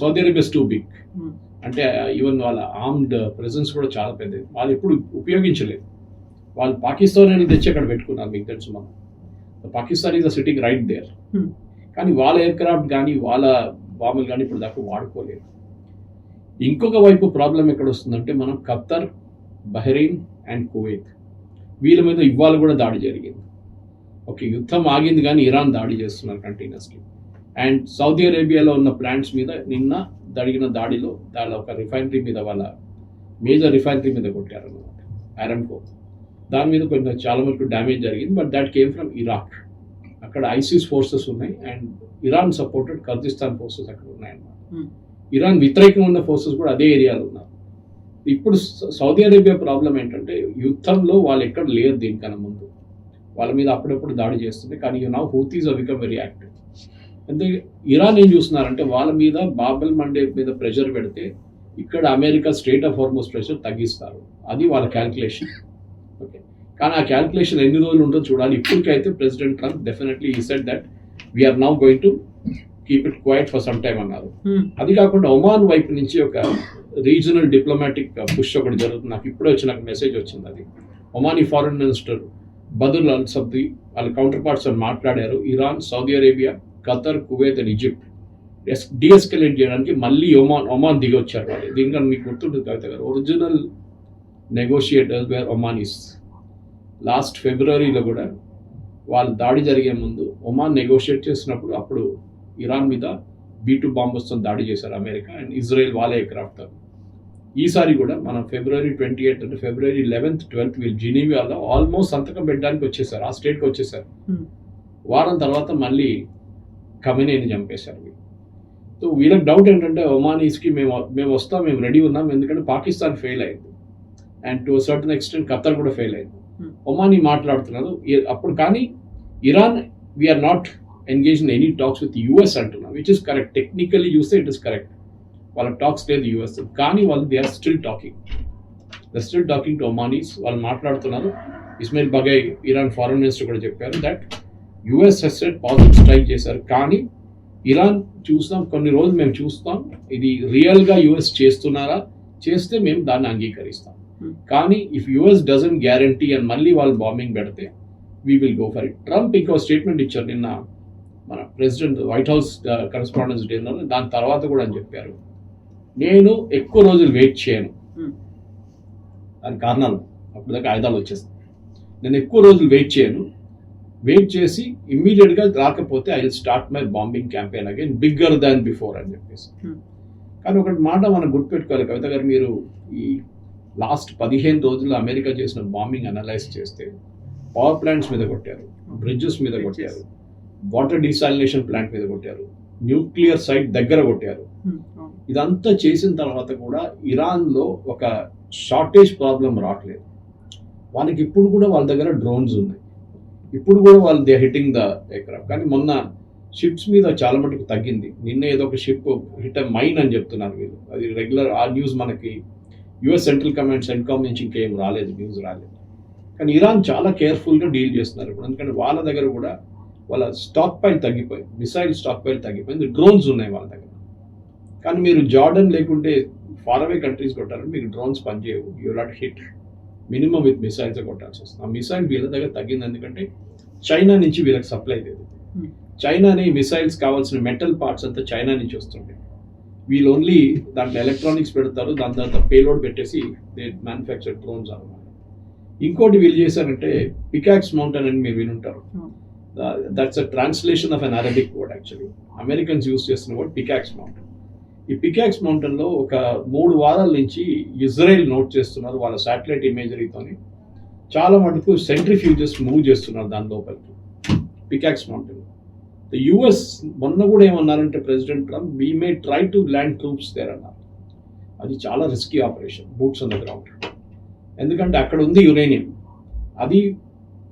Saudi Arabia is too big. అంటే ఈవెన్ వాళ్ళ ఆర్మ్డ్ ప్రెజెన్స్ కూడా చాలా పెద్దది. వాళ్ళు ఎప్పుడు ఉపయోగించలేదు. వాళ్ళు పాకిస్తాన్ తెచ్చి అక్కడ పెట్టుకున్నారు, మీకు తెలుసు. మనం Pakistan is a sitting right there. కానీ వాళ్ళ ఎయిర్ క్రాఫ్ట్ కానీ వాళ్ళ బాంబులు కానీ ఇప్పుడు దాకా వాడుకోలేదు. ఇంకొక వైపు ప్రాబ్లం ఎక్కడ వస్తుందంటే మనం ఖత్తర్, బహ్రెయిన్ అండ్ కువైత్ వీళ్ళ మీద ఇవాళ కూడా దాడి జరిగింది. ఓకే, యుద్ధం ఆగింది కానీ ఇరాన్ దాడి చేస్తున్నారు కంటిన్యూస్లీ. అండ్ సౌదీ అరేబియాలో ఉన్న ప్లాంట్స్ మీద నిన్న జరిగిన దాడిలో ఒక రిఫైనరీ మీద, వాళ్ళ మేజర్ రిఫైనరీ మీద కొట్టారు అన్నమాట, అరామ్కో. దాని మీద కొంచెం చాలా వరకు డ్యామేజ్ జరిగింది, but that came from Iraq. అక్కడ ఐసిస్ ఫోర్సెస్ ఉన్నాయి అండ్ ఇరాన్ సపోర్టెడ్ కర్దిస్తాన్ ఫోర్సెస్ అక్కడ ఉన్నాయన్నమాట. ఇరాన్ వ్యతిరేకంగా ఉన్న ఫోర్సెస్ కూడా అదే ఏరియాలో ఉన్నారు. ఇప్పుడు సౌదీ అరేబియా ప్రాబ్లం ఏంటంటే యుద్ధంలో వాళ్ళు ఎక్కడ లేరు దీనికన్నా ముందు. వాళ్ళ మీద అప్పుడప్పుడు దాడి చేస్తుంది, కానీ now Houthis are become very active. అంటే ఇరాన్ ఏం చూస్తున్నారంటే వాళ్ళ మీద బాబెల్ మండేబ్ మీద ప్రెషర్ పెడితే ఇక్కడ America straight of Hormuz pressure తగ్గిస్తారు. అది వాళ్ళ క్యాల్కులేషన్. ఓకే, కానీ ఆ క్యాల్కులేషన్ ఎన్ని రోజులు ఉంటుందో చూడాలి. ఇప్పటికైతే president Trump definitely he said that we're now going to keep it quiet for some time అన్నారు. అది కాకుండా ఒమాన్ వైపు నుంచి ఒక రీజనల్ డిప్లొమాటిక్ పుష్ ఒకటి జరుగుతుంది. నాకు ఇప్పుడే నాకు మెసేజ్ వచ్చింది. అది Omani foreign minister Badr al సబ్ది వాళ్ళ కౌంటర్ పార్ట్స్ అని మాట్లాడారు. Iran, Saudi Arabia, Qatar, Kuwait and Egypt deescalate చేయడానికి మళ్ళీ ఒమాన్ దిగి వచ్చారు వాళ్ళు. దీనికన్నా మీకు గుర్తుంటుంది కవిత గారు, ఒరిజినల్ నెగోషియేటర్స్ వేర్ ఒమానీస్. లాస్ట్ ఫిబ్రవరిలో కూడా వాళ్ళు దాడి జరిగే ముందు ఒమాన్ నెగోషియేట్ చేసినప్పుడు అప్పుడు ఇరాన్ మీద B-2 బాంబర్స్తో దాడి చేశారు అమెరికా అండ్ ఇజ్రాయెల్ వాళ్ళ ఎయిర్క్రాఫ్ట్తో. ఈసారి కూడా మనం ఫిబ్రవరి 28 అంటే ఫిబ్రవరి 11th 12th వీళ్ళు జినీవాలో ఆల్మోస్ట్ సంతకం పెట్టడానికి వచ్చేసారు, ఆ స్టేట్కి వచ్చేసారు. వారం తర్వాత మళ్ళీ ఖమేనీని చంపేశారు వీళ్ళు. సో వీళ్ళకి డౌట్ ఏంటంటే ఒమానీస్కి మేము వస్తాం, మేము రెడీ ఉన్నాం, ఎందుకంటే పాకిస్తాన్ ఫెయిల్ అయింది and to certain extent Qatar కూడా ఫెయిల్ అయింది. ఒమానీ మాట్లాడుతున్నారు అప్పుడు, కానీ Iran we're not engage in any talks with US అంటున్నారు, విచ్ ఇస్ కరెక్ట్. టెక్నికలీ చూస్తే ఇట్ ఇస్ కరెక్ట్, వాళ్ళ టాక్స్ లేదు యూఎస్. కానీ వాళ్ళు they are still talking to Omanis. వాళ్ళు మాట్లాడుతున్నారు. Ismail Baghaei Iran foreign minister కూడా చెప్పారు that US has said positive strike చేశారు, కానీ ఇరాన్ చూస్తాం, కొన్ని రోజులు మేము చూస్తాం ఇది రియల్గా యుఎస్ చేస్తున్నారా, చేస్తే మేము దాన్ని అంగీకరిస్తాం. కానీ ఇఫ్ యుఎస్ డజంట్ గ్యారంటీ అని మళ్ళీ వాళ్ళు బాంబింగ్ పెడితే we will go for it. Trump ఇంకో స్టేట్మెంట్ ఇచ్చారు నిన్న మన ప్రెసిడెంట్ వైట్ హౌస్ కరెస్పాండెన్స్ డేలో. దాని తర్వాత కూడా అని చెప్పారు, నేను ఎక్కువ రోజులు వెయిట్ చేయను. దాని కారణాలు అప్పుడు దాకా ఆయుధాలు వచ్చేస్తాయి. నేను ఎక్కువ రోజులు వెయిట్ చేసి ఇమ్మీడియట్గా రాకపోతే I will start my bombing campaign again bigger than before అని చెప్పేసి. కానీ ఒకటి మాట మనం గుర్తుపెట్టుకోవాలి కవిత గారు, మీరు ఈ లాస్ట్ 15 రోజుల్లో అమెరికా చేసిన బాంబింగ్ అనలైజ్ చేస్తే పవర్ ప్లాంట్స్ మీద కొట్టారు, బ్రిడ్జెస్ మీద కొట్టారు, వాటర్ డీసాలినేషన్ ప్లాంట్ మీద కొట్టారు, న్యూక్లియర్ సైట్ దగ్గర కొట్టారు. ఇదంతా చేసిన తర్వాత కూడా ఇరాన్లో ఒక షార్టేజ్ ప్రాబ్లం రావట్లేదు. వాళ్ళకి ఇప్పుడు కూడా వాళ్ళ దగ్గర డ్రోన్స్ ఉన్నాయి, ఇప్పుడు కూడా వాళ్ళు దే హిట్టింగ్ ద ఎయిర్క్రాఫ్ట్. కానీ మొన్న షిప్స్ మీద చాలా మటుకు తగ్గింది. నిన్న ఏదో ఒక షిప్ హిట్ మైన్ అని చెప్తున్నారు వీళ్ళు. అది రెగ్యులర్ ఆ న్యూస్ మనకి యుఎస్ సెంట్రల్ కమాండ్ సెంట్కామ్ నుంచి ఇంకేం న్యూస్ రాలేదు. కానీ ఇరాన్ చాలా కేర్ఫుల్గా డీల్ చేస్తున్నారు ఇప్పుడు, ఎందుకంటే వాళ్ళ దగ్గర కూడా వాళ్ళ స్టాక్ పైల్ తగ్గిపోయింది, మిసైల్ స్టాక్ పైల్ తగ్గిపోయింది, డ్రోన్స్ ఉన్నాయి వాళ్ళ దగ్గర. కానీ మీరు జార్డన్ లేకుంటే ఫార్ అవే కంట్రీస్ కొట్టారంటే మీకు డ్రోన్స్ పనిచేయవు, you not hit, minimum with missiles కొట్టాల్సి వస్తుంది. ఆ మిసైల్ వీళ్ళ దగ్గర తగ్గింది ఎందుకంటే చైనా నుంచి వీళ్ళకి సప్లై లేదు. చైనానే మిసైల్స్ కావాల్సిన మెటల్ పార్ట్స్ అంతా చైనా నుంచి వస్తుంది. వీళ్ళు ఓన్లీ దాంట్లో ఎలక్ట్రానిక్స్ పెడతారు, దాని తర్వాత పేలోడ్ పెట్టేసి దే మ్యానుఫ్యాక్చర్ డ్రోన్స్ అన్నమాట. ఇంకోటి వీళ్ళు చేశారంటే పికాక్స్ మౌంటైన్ అని మీరు వినుంటారు. That's a translation of an Arabic word actually. Americans use చేస్తున్న word పికాక్స్ మౌంటైన్. ఈ పికాక్స్ మౌంటైన్లో ఒక 3 వారాల నుంచి ఇజ్రాయెల్ నోట్ చేస్తున్నారు వాళ్ళ శాటిలైట్ ఇమేజరీతోని. చాలా మటుకు సెంట్రిఫ్యూజెస్ మూవ్ చేస్తున్నారు దాని లోపలికి పికాక్స్ మౌంటైన్. యుఎస్ మొన్న కూడా ఏమన్నారంటే president Trump, we may try to land troops there అన్నారు. అది చాలా risky operation, boots on the ground. ఎందుకంటే అక్కడ ఉంది యురేనియం. అది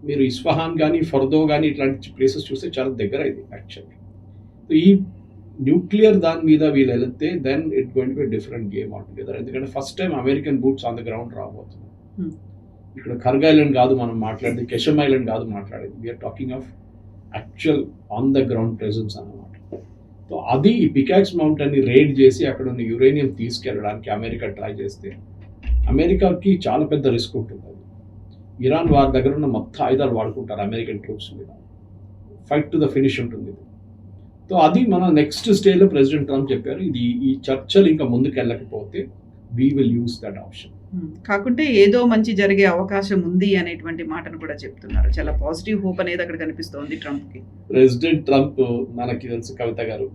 మీరు ఇస్ఫహాన్ కానీ ఫర్దో కానీ ఇట్లాంటి ప్లేసెస్ చూస్తే చాలా దగ్గర ఇది యాక్చువల్లీ. ఈ న్యూక్లియర్ దాని మీద వీళ్ళు వెళితే then it going to be different game altogether. ఎందుకంటే first time American boots on the ground రాబోతుంది. ఇక్కడ కర్గ్ ఐలాండ్ కాదు మనం మాట్లాడేది, కెషమ్ ఐలాండ్ కాదు మాట్లాడేది, we're talking of actual on the ground presence అన్నమాట. సో అది ఈ పికాక్స్ మౌంటైన్ని రేడ్ చేసి అక్కడ ఉన్న యురేనియం తీసుకెళ్ళడానికి అమెరికా ట్రై చేస్తే అమెరికాకి చాలా పెద్ద రిస్క్ ఉంటుంది. అది ఇరాన్ వారి దగ్గర ఉన్న మొత్తం ఆయుధాలు వాడుకుంటారు అమెరికన్ ట్రూప్స్ మీద, ఫైట్ టు ద ఫినిష్ ఉంటుంది ఇది. సో అది మన నెక్స్ట్ స్టేజ్లో ప్రెసిడెంట్ ట్రంప్ చెప్పారు, ఇది ఈ చర్చలు ఇంకా ముందుకు వెళ్ళకపోతే we will use that option. కాకుంటే ఏదో మంచి జరిగే అవకాశం ఉంది అనేటువంటి మాటను కూడా చెప్తున్నారు. చాలా పాజిటివ్ హోప్ అనేది అక్కడ కనిపిస్తోంది ట్రంప్కి. ప్రెసిడెంట్ ట్రంప్ మనకి తెలుసు కవిత గారు,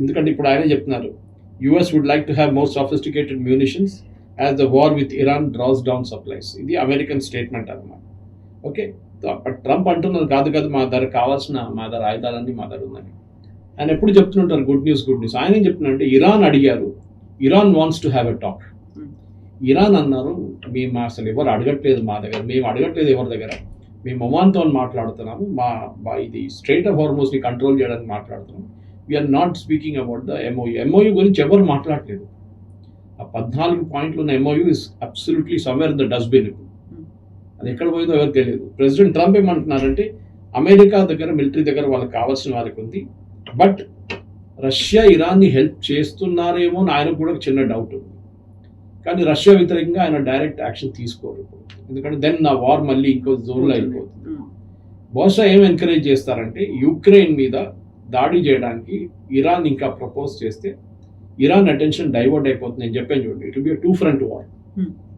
ఎందుకంటే ఇప్పుడు ఆయనే చెప్తున్నారు US would like to have more sophisticated munitions as the war with Iran draws down supplies. ఇది అమెరికన్ స్టేట్మెంట్ అన్నమాట. ఓకే, ట్రంప్ అంటున్నారు కాదు కాదు మా దగ్గర కావాల్సిన మా దగ్గర ఆయుధాలన్నీ మా దగ్గర ఉందని. ఆయన ఎప్పుడు చెప్తుంటారు గుడ్ న్యూస్ గుడ్ న్యూస్. ఆయన ఏం చెప్తున్నారంటే ఇరాన్ అడిగారు, Iran wants to have a talk. Iran అన్నారు మేము అసలు ఎవరు అడగట్లేదు మా దగ్గర, మేము అడగట్లేదు ఎవరి దగ్గర, మేము ఒమాన్తో మాట్లాడుతున్నాము, మా ఇది స్ట్రైట్ ఆఫ్ హార్మోస్ని కంట్రోల్ చేయడానికి మాట్లాడుతున్నాము, we are not speaking about the MOU. MOU గురించి ఎవరు మాట్లాడలేదు. ఆ 14 పాయింట్లు ఉన్న MOU is absolutely somewhere in the dustbin. అది ఎక్కడ పోయిందో ఎవరికి తెలియదు. ప్రెసిడెంట్ ట్రంప్ ఏమంటున్నారంటే అమెరికా దగ్గర మిలిటరీ దగ్గర వాళ్ళకి కావాల్సిన వారికి ఉంది, బట్ రష్యా ఇరాన్ని హెల్ప్ చేస్తున్నారేమో అని ఆయనకు కూడా చిన్న డౌట్ ఉంది. కానీ రష్యా వ్యతిరేకంగా ఆయన డైరెక్ట్ యాక్షన్ తీసుకోరు ఇప్పుడు, ఎందుకంటే దెన్ నా వార్ మళ్ళీ ఇంకో జోన్లో అయిపోతుంది. బహుశా ఏం ఎంకరేజ్ చేస్తారంటే యుక్రెయిన్ మీద దాడి చేయడానికి ఇరాన్ ఇంకా ప్రపోజ్ చేస్తే ఇరాన్ అటెన్షన్ డైవర్ట్ అయిపోతుంది. నేను చెప్పాను చూడండి, it will B 2 front war.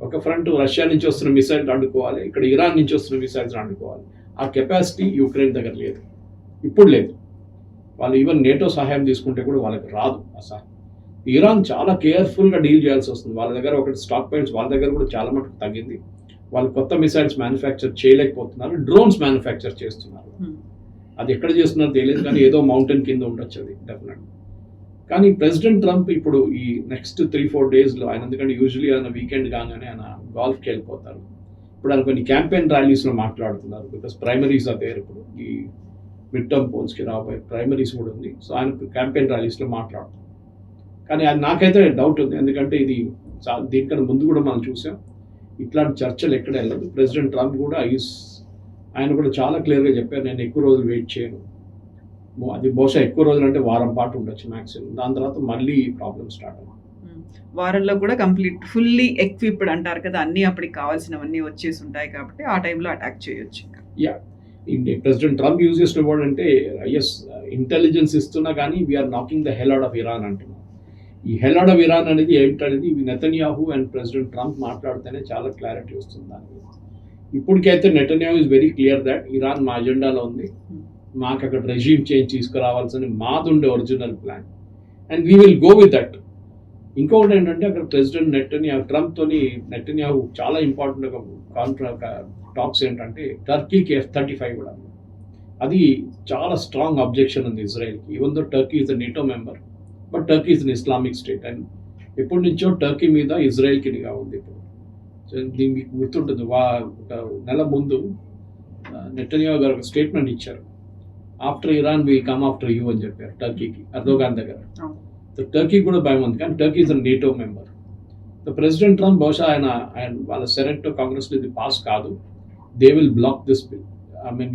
ఒక ఫ్రంట్ రష్యా నుంచి వస్తున్న మిసైల్స్ అడ్డుకోవాలి, ఇక్కడ ఇరాన్ నుంచి వస్తున్న మిసైల్స్ అడ్డుకోవాలి. ఆ కెపాసిటీ యుక్రెయిన్ దగ్గర లేదు, ఇప్పుడు లేదు. వాళ్ళు ఈవెన్ నేటో సహాయం తీసుకుంటే కూడా వాళ్ళకి రాదు ఆ సహాయం. ఇరాన్ చాలా కేర్ఫుల్గా డీల్ చేయాల్సి వస్తుంది. వాళ్ళ దగ్గర ఒకటి స్టాక్ పాయింట్స్ వాళ్ళ దగ్గర కూడా చాలా మటుకు తగ్గింది. వాళ్ళు కొత్త మిసైల్స్ మ్యానుఫ్యాక్చర్ చేయలేకపోతున్నారు, డ్రోన్స్ మ్యానుఫ్యాక్చర్ చేస్తున్నారు. అది ఎక్కడ చేస్తున్నారో తెలియదు, కానీ ఏదో మౌంటైన్ కింద ఉండొచ్చు అది డెఫినెట్. కానీ ప్రెసిడెంట్ ట్రంప్ ఇప్పుడు ఈ నెక్స్ట్ 3-4 డేస్లో ఆయన, ఎందుకంటే యూజువలీ ఆయన వీకెండ్ కాగానే ఆయన గాల్ఫ్కి వెళ్ళిపోతారు. ఇప్పుడు ఆయన కొన్ని క్యాంపెయిన్ ర్యాలీస్లో మాట్లాడుతున్నారు, బికాస్ ప్రైమరీస్ ఆర్ దేర్. ఇప్పుడు ఈ మిడ్ టర్మ్ పోల్స్కి రాబోయే ప్రైమరీస్ కూడా ఉంది. సో ఆయన క్యాంపెయిన్ ర్యాలీస్లో మాట్లాడుతున్నారు. కానీ అది నాకైతే డౌట్ ఉంది, ఎందుకంటే ఇది దీనికన్నా ముందు కూడా మనం చూసాం ఇట్లాంటి చర్చలు ఎక్కడ వెళ్ళదు. ప్రెసిడెంట్ ట్రంప్ కూడా ఆయన కూడా చాలా క్లియర్గా చెప్పారు, నేను ఎక్కువ రోజులు వెయిట్ చేయను. అది బహుశా ఎక్కువ రోజులు అంటే వారం పాటు ఉండొచ్చు మ్యాక్సిమం, దాని తర్వాత మళ్ళీ ప్రాబ్లమ్ స్టార్ట్ అవుతుంది. వారంలో కూడా కంప్లీట్ ఫుల్లీ ఎక్విప్డ్ అంటారు కదా, అన్నీ అప్పటికి కావాల్సినవన్నీ వచ్చేసి ఉంటాయి కాబట్టి ఆ టైంలో అటాక్ చేయొచ్చు. యా, ప్రెసిడెంట్ ట్రంప్ యూజ్ చేసిన వర్డ్ అంటే ఎస్ ఇంటెలిజెన్స్ ఇస్తున్నా కానీ we're knocking the hell out of Iran అంటున్నారు. ఈ హెల్ అవుట్ ఆఫ్ ఇరాన్ అనేది ఏమిటనేది నెతన్యాహు అండ్ ప్రెసిడెంట్ ట్రంప్ మాట్లాడితేనే చాలా క్లారిటీ వస్తుంది దాని మీద. ఇప్పటికైతే Netanyahu is very clear that Iran మా అజెండాలో ఉంది, మాకు అక్కడ రెజ్యూమ్ చేంజ్ తీసుకురావాల్సిన మాదుండే original plan, and we will go with that. ఇంకొకటి ఏంటంటే అక్కడ ప్రెసిడెంట్ ట్రంప్తోని నెతన్యాహు చాలా ఇంపార్టెంట్ ఒక టాక్స్ ఏంటంటే టర్కీకి F-35 కూడా. అది చాలా స్ట్రాంగ్ అబ్జెక్షన్ ఉంది ఇజ్రాయెల్కి. Even though Turkey is the NATO member, but Turkey is an Islamic state, and ఎప్పటి నుంచో టర్కీ మీద ఇజ్రాయెల్కి నిఘా ఉంది ఇప్పుడు. సో దీనికి గుర్తుంటుంది, ఒక నెల ముందు నెతన్యాహు గారు ఒక స్టేట్మెంట్ ఇచ్చారు, after Iran will come after you అని చెప్పారు టర్కీకి, ఎర్దోగాన్ దగ్గర. సో టర్కీ కూడా భయం ఉంది, కానీ Turkey is a NATO member. So president Trump బహుశా ఆయన వాళ్ళ సెనెట్ కాంగ్రెస్లో ఇది పాస్ కాదు, they will block this bill. I mean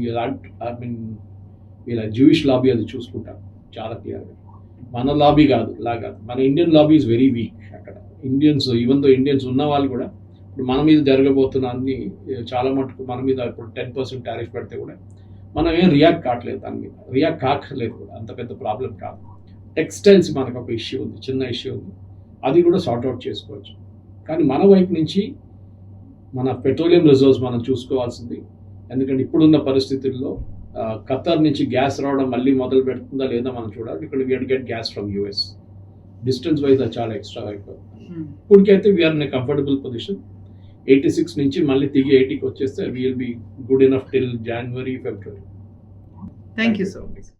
వీళ్ళ జూయిష్ లాబీ అది చూసుకుంటారు చాలా క్లియర్గా. మన లాబీ కాదు మన Indian lobby is very weak అక్కడ. ఇండియన్స్ ఈవెన్ దో ఇండియన్స్ ఉన్న వాళ్ళు కూడా ఇప్పుడు మన మీద జరగబోతున్న అన్ని చాలా మటుకు మన మీద ఇప్పుడు 10% టారిఫ్ పెడితే కూడా మనం ఏం రియాక్ట్ కావట్లేదు, దాని మీద రియాక్ట్ కాకలేదు కూడా, అంత పెద్ద ప్రాబ్లం కాదు. టెక్స్టైల్స్ మనకు ఒక ఇష్యూ ఉంది, చిన్న ఇష్యూ ఉంది, అది కూడా సార్ట్అవుట్ చేసుకోవచ్చు. కానీ మన వైపు నుంచి మన పెట్రోలియం రిజర్వ్స్ మనం చూసుకోవాల్సింది, ఎందుకంటే ఇప్పుడున్న పరిస్థితుల్లో ఖతర్ నుంచి గ్యాస్ రావడం మళ్ళీ మొదలు పెడుతుందా లేదా మనం చూడాలి. ఇక్కడ we are get gas from US. Distance wise అది చాలా ఎక్స్ట్రా అయిపోతుంది. ఇప్పటికైతే we are in a comfortable position. 86 నుంచి మళ్ళీ తిరిగి 80కి వచ్చేస్తే we'll be good enough till January, February. Thank you so much.